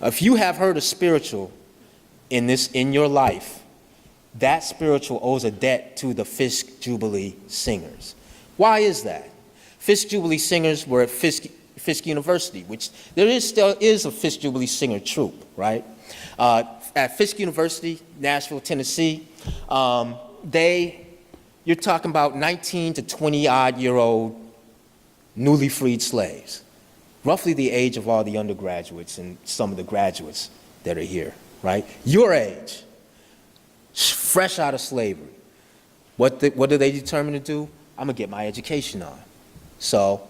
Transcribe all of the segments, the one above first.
If you have heard a spiritual in your life, that spiritual owes a debt to the Fisk Jubilee singers. Why is that? Fisk Jubilee singers were at Fisk University, which still is a Fisk Jubilee singer troupe, right? At Fisk University, Nashville, Tennessee, you're talking about 19 to 20-odd-year-old newly freed slaves, roughly the age of all the undergraduates and some of the graduates that are here, right? Your age, fresh out of slavery. What do they determine to do? I'm gonna get my education on. So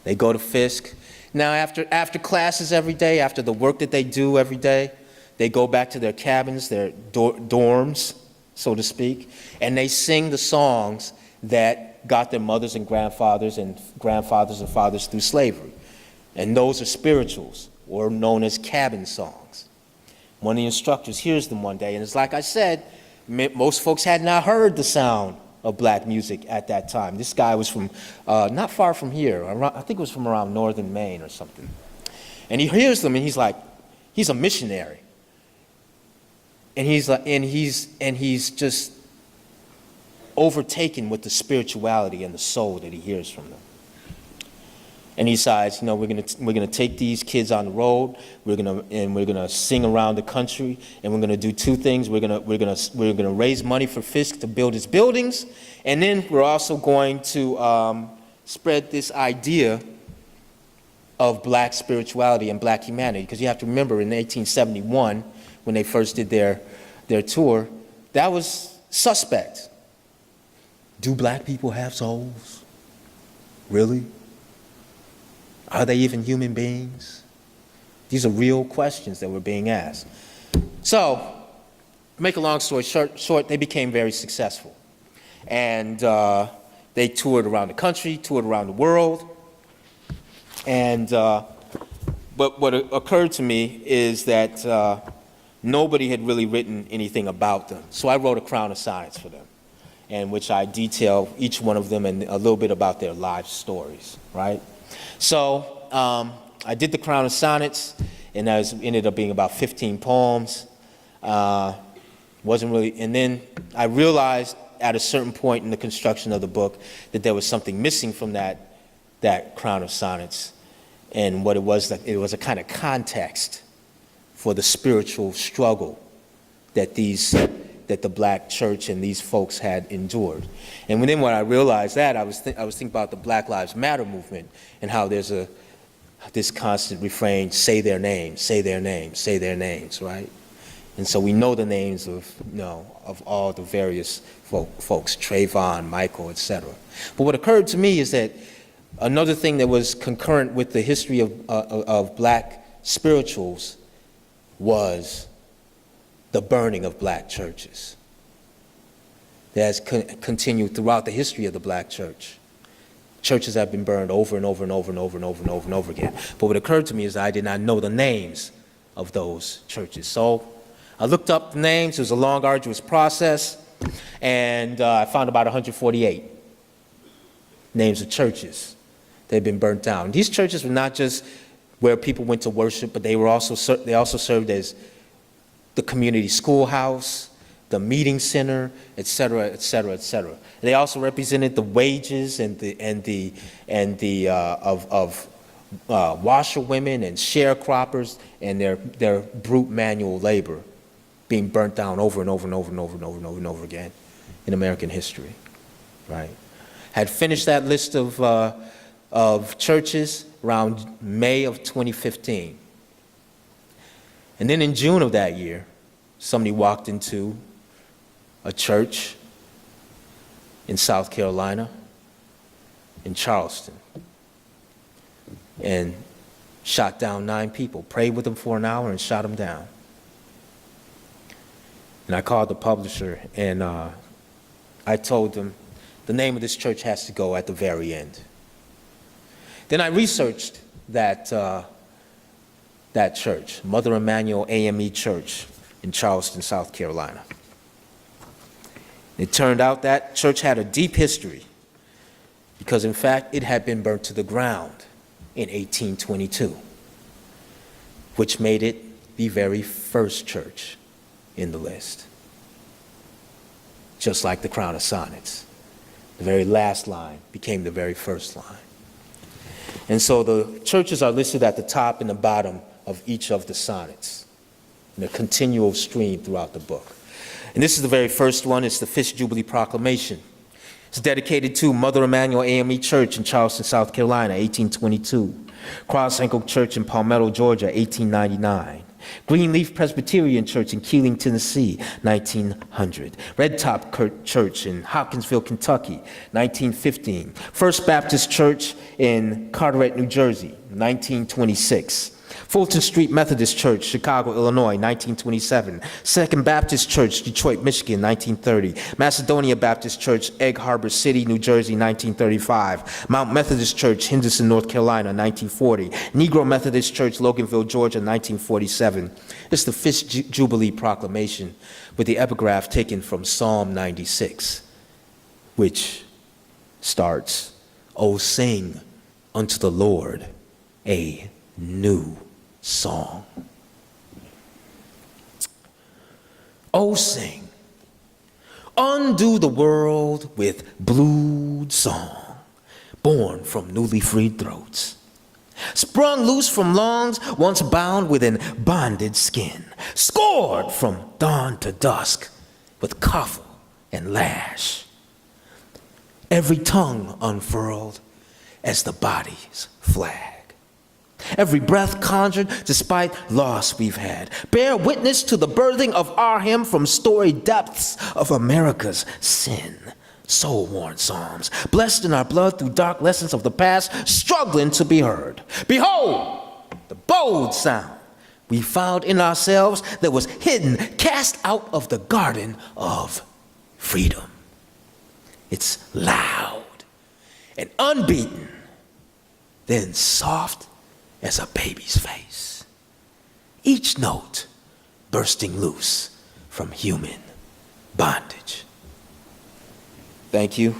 they go to Fisk. Now after classes every day, after the work that they do every day, they go back to their cabins, their dorms, so to speak, and they sing the songs that got their mothers and grandfathers and fathers through slavery. And those are spirituals, or known as cabin songs. One of the instructors hears them one day, and it's like I said, most folks had not heard the sound of black music at that time. This guy was from not far from here. I think it was from around northern Maine or something. And he hears them, and he's like, he's a missionary. And he's just overtaken with the spirituality and the soul that he hears from them. And he decides, we're gonna take these kids on the road. We're gonna sing around the country, and we're gonna do two things. We're gonna raise money for Fisk to build his buildings, and then we're also going to spread this idea of black spirituality and black humanity. Because you have to remember, in 1871, when they first did their tour, that was suspect. Do black people have souls? Really? Are they even human beings? These are real questions that were being asked. So, make a long story short, they became very successful. And they toured around the country, toured around the world. And but what occurred to me is that nobody had really written anything about them. So I wrote a crown of sonnets for them, in which I detail each one of them and a little bit about their life stories, right? So I did the crown of sonnets, and that ended up being about 15 poems. Wasn't really, and then I realized at a certain point in the construction of the book that there was something missing from that crown of sonnets, and what it was a kind of context for the spiritual struggle that the black church and these folks had endured. And then when I realized that, I was thinking about the Black Lives Matter movement and how there's this constant refrain, say their names, say their names, say their names, right? And so we know the names of all the various folks, Trayvon, Michael, etc. But what occurred to me is that another thing that was concurrent with the history of black spirituals was the burning of black churches. That has continued throughout the history of the black church. Churches have been burned over and over and over and over and over and over and over again. But what occurred to me is I did not know the names of those churches. So I looked up the names. It was a long, arduous process, and I found about 148 names of churches that had been burnt down. These churches were not just where people went to worship, but they also served as the community schoolhouse, the meeting center, et cetera, et cetera, et cetera. They also represented the wages of washerwomen and sharecroppers and their brute manual labor being burnt down over and over and over and over and over and over and over again in American history, right? Had finished that list of churches around May of 2015. And then in June of that year, somebody walked into a church in South Carolina, in Charleston, and shot down 9 people, prayed with them for an hour and shot them down. And I called the publisher and I told them the name of this church has to go at the very end. Then I researched that church, Mother Emanuel AME Church in Charleston, South Carolina. It turned out that church had a deep history because, in fact, it had been burnt to the ground in 1822, which made it the very first church in the list. Just like the Crown of Sonnets. The very last line became the very first line. And so the churches are listed at the top and the bottom of each of the sonnets in a continual stream throughout the book. And this is the very first one. It's the Fisk Jubilee Proclamation. It's dedicated to Mother Emanuel AME Church in Charleston, South Carolina, 1822. Cross Ankle Church in Palmetto, Georgia, 1899. Greenleaf Presbyterian Church in Keeling, Tennessee, 1900. Red Top Church in Hopkinsville, Kentucky, 1915. First Baptist Church in Carteret, New Jersey, 1926. Fulton Street Methodist Church, Chicago, Illinois, 1927. Second Baptist Church, Detroit, Michigan, 1930. Macedonia Baptist Church, Egg Harbor City, New Jersey, 1935. Mount Methodist Church, Henderson, North Carolina, 1940. Negro Methodist Church, Loganville, Georgia, 1947. It's the Fisk Jubilee Proclamation with the epigraph taken from Psalm 96, which starts, "O sing unto the Lord a new song. Oh, sing, undo the world with blued song, born from newly freed throats, sprung loose from lungs once bound within bonded skin, scored from dawn to dusk with coffle and lash, every tongue unfurled as the body's flag. Every breath conjured despite loss we've had. Bear witness to the birthing of our hymn from storied depths of America's sin. Soul-worn psalms, blessed in our blood through dark lessons of the past, struggling to be heard. Behold, the bold sound we found in ourselves that was hidden, cast out of the garden of freedom. It's loud and unbeaten, then soft as a baby's face, each note bursting loose from human bondage." Thank you.